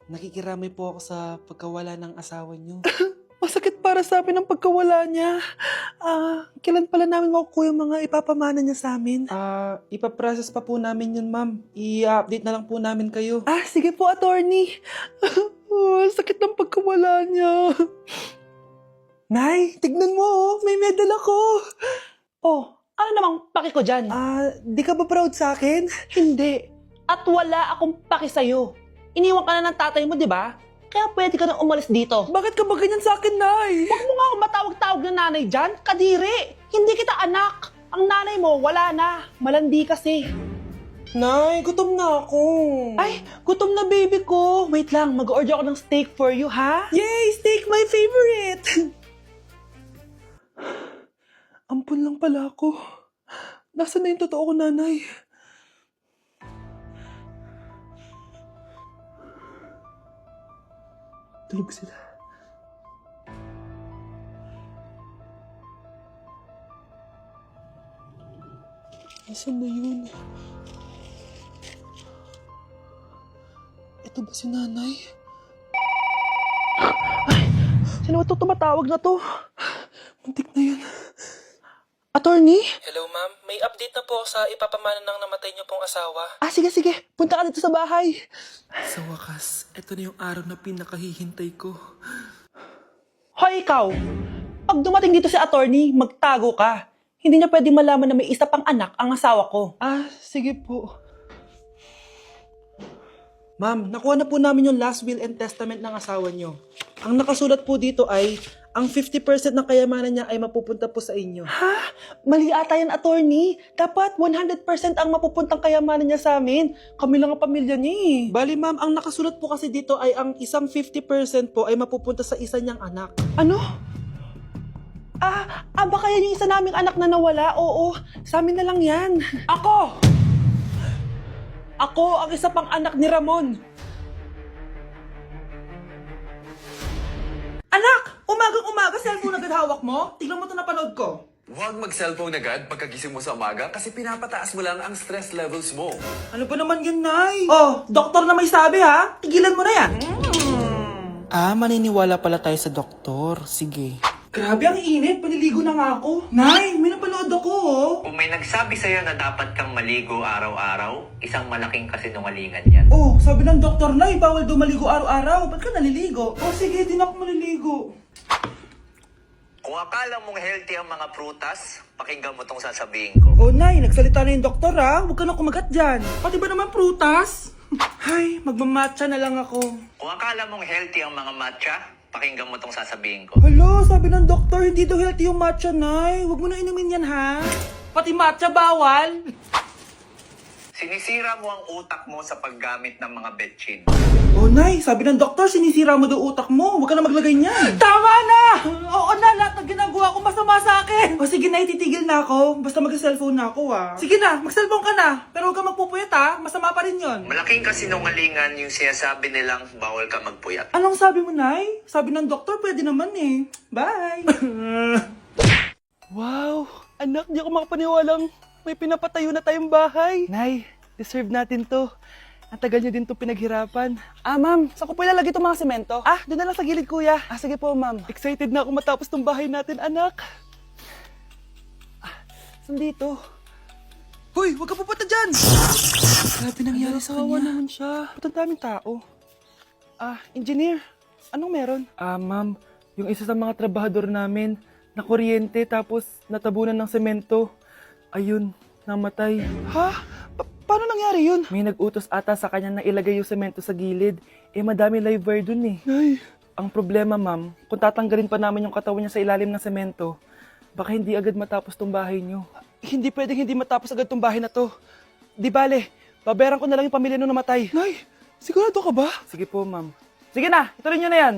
Nakikiramay po ako sa pagkawala ng asawa niyo. Masakit para sa amin ang pagkawala niya. Kailan pala namin makukuha yung mga ipapamana niya sa amin? Ipaprocess pa po namin yun, ma'am. I-update na lang po namin kayo. Sige po, attorney. Sakit ng pagkawala niya. Nay, tignan mo, may medal ako. Ano namang paki ko dyan? Di ka ba proud sa akin? Hindi. At wala akong paki sa'yo. Iniwan ka na ng tatay mo, di ba? Kaya pwede ka na umalis dito. Bakit ka ba ganyan sa akin, Nay? Huwag mo nga akong matawag-tawag na nanay dyan. Kadiri. Hindi kita anak. Ang nanay mo, wala na. Malandi kasi. Nay, gutom na ako. Ay, gutom na baby ko. Wait lang, mag-order ako ng steak for you, ha? Yay! Steak, my favorite! Ampun lang pala ako. Nasaan na yung totoo ko, nanay? Tulog sila. Nasaan na yun? Ito ba si nanay? Sino ito tumatawag na to? Muntik na yun. Attorney? Hello, ma'am. May update na po sa ipapamana ng namatay niyo pong asawa. Sige. Punta ka dito sa bahay. Sa wakas, ito na yung araw na pinakahihintay ko. Hoy, ikaw! Pag dumating dito si attorney, magtago ka. Hindi niya pwede malaman na may isa pang anak ang asawa ko. Sige po. Ma'am, nakuha na po namin yung last will and testament ng asawa niyo. Ang nakasulat po dito ay, ang 50% ng kayamanan niya ay mapupunta po sa inyo. Mali ata yan, attorney. Dapat 100% ang mapupuntang kayamanan niya sa amin. Kami lang ang pamilya niya eh. Bali, ma'am, ang nakasulat po kasi dito ay ang isang 50% po ay mapupunta sa isa niyang anak. Ano? Baka yan yung isa naming anak na nawala. Oo, sa amin na lang yan. Ako ang isa pang anak ni Ramon. Anak! Umagang-umaga, cellphone agad hawak mo? Tignan mo ito napanood ko. Huwag mag-cellphone agad pagkagising mo sa umaga kasi pinapataas mo lang ang stress levels mo. Ano ba naman yun, Nay? Oh, doktor na may sabi ha. Tigilan mo na yan. Maniniwala pala tayo sa doktor. Sige. Grabe, ang init. Paniligo na nga ako. Nay, may napanood ako oh. Kung may nagsabi sa'yo na dapat kang maligo araw-araw, isang malaking kasinungalingan yan. Oh, sabi ng doktor, Nay, bawal daw maligo araw-araw. Ba't ka naliligo? Oh, sige, din ako maliligo. Kung akala mong healthy ang mga prutas, pakinggan mo tong sasabihin ko. Oh, Nay, nagsalita na yung doktor ha. Huwag ka na kumagat dyan. Pati ba naman prutas? Ay, magmamatcha na lang ako. Kung akala mong healthy ang mga matcha, pakinggan mo tong sasabihin ko. Hala, sabi ng doktor, hindi daw healthy yung matcha, Nay. Huwag mo na inumin yan, ha? Pati matcha bawal. Sinisira mo ang utak mo sa paggamit ng mga betchin. Oh, Nay, sabi ng doktor, sinisira mo daw utak mo. Huwag ka na maglagay niyan. Tama na! Oo na, lahat ng ginagawa ko masama sa akin. O sige na, titigil na ako. Basta mag-cellphone na ako, ha. Sige na, mag-cellphone ka na. Pero huwag ka magpupuyat, ha. Masama pa rin yon. Malaking kasinungalingan yung sinasabi nilang bawal ka magpuyat. Anong sabi mo, Nay? Sabi ng doktor, pwede naman eh. Bye! Wow, anak, di ako makapaniwalang may pinapatayo na tayong bahay. Nay, deserve natin to. Ang tagal niyo din to pinaghirapan. Ma'am, saan ko po ilalagay itong mga semento? Doon na lang sa gilid, kuya. Sige po, ma'am. Excited na ako matapos tong bahay natin, anak. Saan dito? Hoy, huwag ka pupunta dyan! Grabe nangyari sa Kawawa kanya. naman siya. Ba't ang daming tao? Engineer, anong meron? Ma'am, yung isa sa mga trabahador namin, nakuryente tapos natabunan ng semento. Ayun, namatay. Paano nangyari yun? May nag-utos ata sa kanya na ilagay yung semento sa gilid. Madami live wire dun eh. Nay. Ang problema, ma'am, kung tatanggalin pa namin yung katawan niya sa ilalim ng semento, baka hindi agad matapos tong bahay niyo. Hindi pwedeng hindi matapos agad tong bahay na to. Di bale, babayaran ko na lang yung pamilya nung namatay. Nay, sigurado ka ba? Sige po, ma'am. Sige na, ituloy niyo na yan.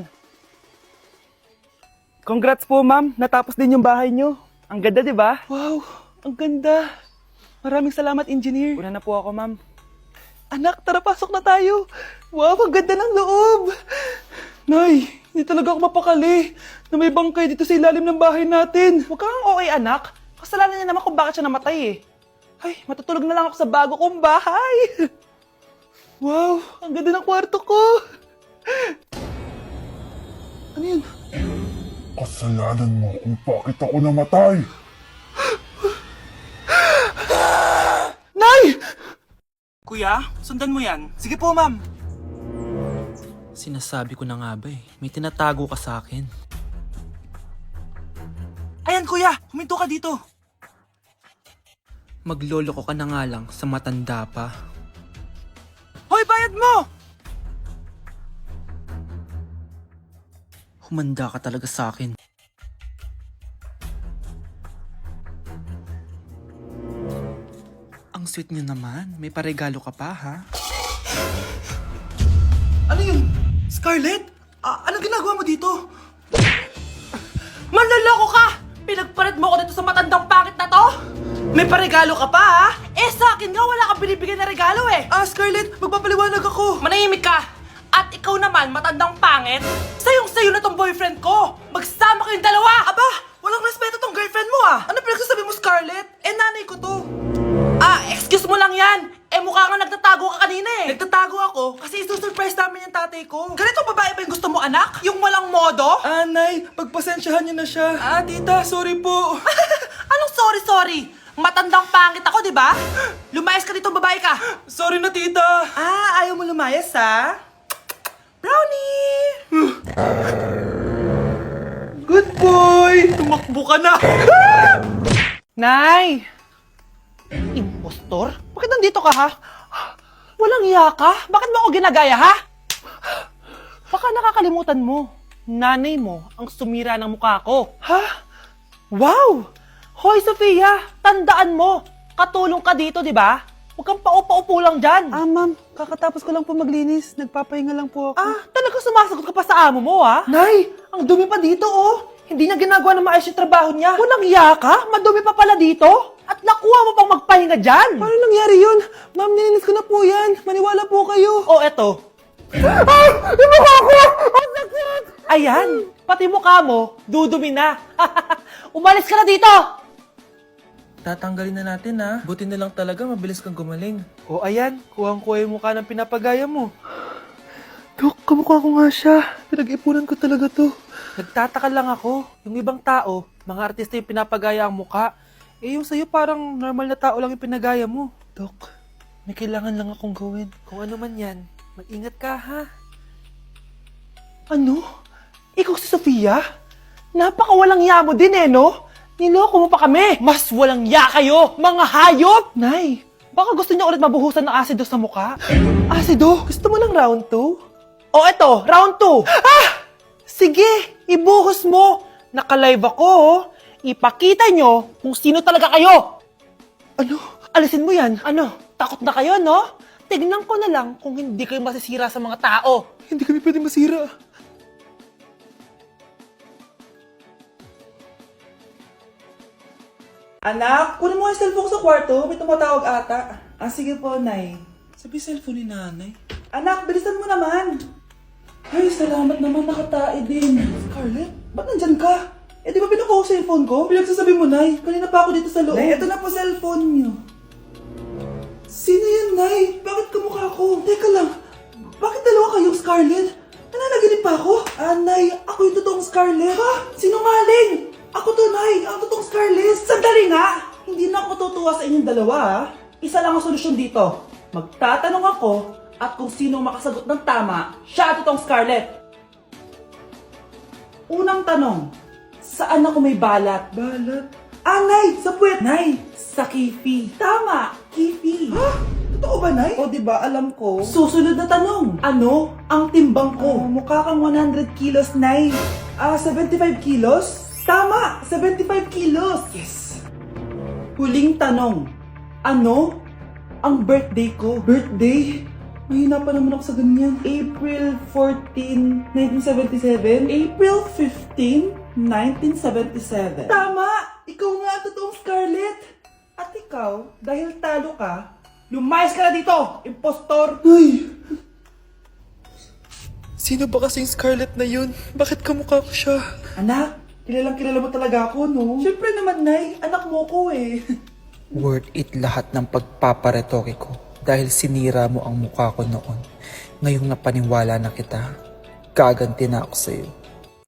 Congrats po, ma'am. Natapos din yung bahay niyo. Ang ganda, di ba? Wow, ang ganda. Maraming salamat, engineer. Una na po ako, ma'am. Anak, tara pasok na tayo. Wow, ang ganda ng loob. Nay, hindi talaga ako mapakali na may bangkay dito sa ilalim ng bahay natin. Huwag kang okay, anak. Kasalanan niya naman kung bakit siya namatay eh. Ay, matutulog na lang ako sa bago kong bahay. Wow, ang ganda ng kwarto ko. kasalanan mo kung bakit ako namatay. Nay! Kuya, sundan mo yan. Sige po, ma'am. Sinasabi ko na nga ba eh, may tinatago ka sa akin. Ayan, kuya. Huminto ka dito. Maglolo ko ka na nga lang sa matanda pa. Hoy, bayad mo! Humanda ka talaga sa akin. Ang sweet niyo naman, may paregalo ka pa ha? Ano yun? Scarlett? Anong ginagawa mo dito? Manloloko ka! Pinagpalit mo ako dito sa matandang pangit na to? May paregalo ka pa, ha? Eh, sa akin nga, wala kang binibigyan na regalo, eh. Scarlett, magpapaliwanag ako. Manahimik ka! At ikaw naman, matandang pangit, sayong-sayo na tong boyfriend ko! Magsama kayong dalawa! Aba, walang respeto tong girlfriend mo Ano pinagsasabi mo, Scarlett? Nanay ko to. Excuse mo lang yan! Eh, mukha nga nagtatago ka kanina, eh. Nagtatago ako kasi isusurprise namin yung tatay ko. Ganitong babae ba yung gusto mo, anak? Yung walang modo? Nay, pagpasensyahan niyo na siya. Tita, sorry po. Anong sorry? Matandang pangit ako, di ba? Lumayas ka dito, babae ka! Sorry na, tita. Ayaw mo lumayas, ha? Brownie! Good boy! Tumakbo ka na! Nay! Impostor? Bakit nandito ka, ha? Walang iya ka? Bakit mo ako ginagaya, ha? Baka nakakalimutan mo. Nanay mo ang sumira ng mukha ko. Ha? Wow! Hoy, Sofia! Tandaan mo! Katulong ka dito, di ba? Huwag kang paupa-upo lang dyan. Ma'am, kakatapos ko lang po maglinis. Nagpapahinga lang po ako. Talaga sumasagot ka pa sa amo mo, ha? Nay, ang dumi pa dito, oh. Hindi na ginagawa na maayos yung trabaho niya. Walang iya ka? Madumi pa pala dito? At nakuha mo pang magpahinga dyan. Paano nangyari yun? Ma'am, nilinis ko na po yan. Maniwala po kayo. O, eto. Yung mukha ko! Ang sakit! Ayan, pati mukha mo, dudumi na. Umalis ka na dito! Tatanggalin na natin, ha? Buti na lang talaga, mabilis kang gumaling. O, ayan, kuhang-kuha yung mukha ng pinapagaya mo. Dok, kamukha ko nga siya. Pinag-ipunan ko talaga to. Nagtataka lang ako, yung ibang tao, mga artista yung pinapagaya ang mukha. Eh, yung sa'yo parang normal na tao lang yung pinagaya mo. Dok, may kailangan lang akong gawin. Kung ano man yan, mag-ingat ka, ha? Ano? Ikaw si Sofia? Napakawalang ya mo din, eh, no? Niloko mo pa kami! Mas walang ya kayo, mga hayop! Nay, Baka gusto niya ulit mabuhusan ng asido sa mukha. Asido, gusto mo ng round 2? O eto, round 2. Sige, ibuhos mo. Naka-live ako, oh. Ipakita nyo kung sino talaga kayo. Ano? Alisin mo yan. Ano, takot na kayo, no? Tignan ko na lang kung hindi kayo masisira sa mga tao. Hindi kami pwede masira. Anak, kunin mo yung cellphone ko sa kwarto. May tumatawag ata. Sige po, Nay. Sabi cellphone ni Nanay. Anak, bilisan mo naman. Ay, salamat naman. Nakatae din. Scarlett, ba't nandyan ka? Di ba pinukuha ko cellphone ko? Pinagsasabi mo, Nay. Kanina pa ako dito sa loob. Nay, ito na po cellphone niyo. Sino yan, Nay? Bakit kamukha ko? Teka lang. Bakit dalawa kayong Scarlett? Nananaginip pa ako? Nay, ako yung totoong Scarlett. Ha? Sinungaling! Ako to, Nay. Ang totoong Scarlett. Sandali nga! Hindi na ako tutuwa sa inyong dalawa, ha? Isa lang ang solusyon dito. Magtatanong ako at kung sino makasagot ng tama, siya ang totoong Scarlett. Unang tanong, saan ako may balat? Balat? Nay! Sa puwet! Nay! Sa kifi. Tama! Kifi. Ha? Totoo ba, Nay? O, diba? Alam ko. Susunod na tanong. Ano ang timbang ko? Mukha kang 100 kilos, Nay. 75 kilos? Tama! 75 kilos! Yes! Huling tanong. Ano ang birthday ko? Birthday? Mahina pa naman ako sa ganyan. April 14, 1977? April 15, 1977. Tama! Ikaw nga ang totoong Scarlett! At ikaw, dahil talo ka, lumayas ka na dito, impostor! Ay! Sino ba kasing Scarlett na yun? Bakit kamukha ko siya? Anak, kilalang kilala mo talaga ako, no? Siyempre naman, Nay. Anak mo ko eh. Worth it lahat ng pagpaparetoke ko dahil sinira mo ang mukha ko noon. Ngayong napaniwala na kita, gaganti na ako sa'yo.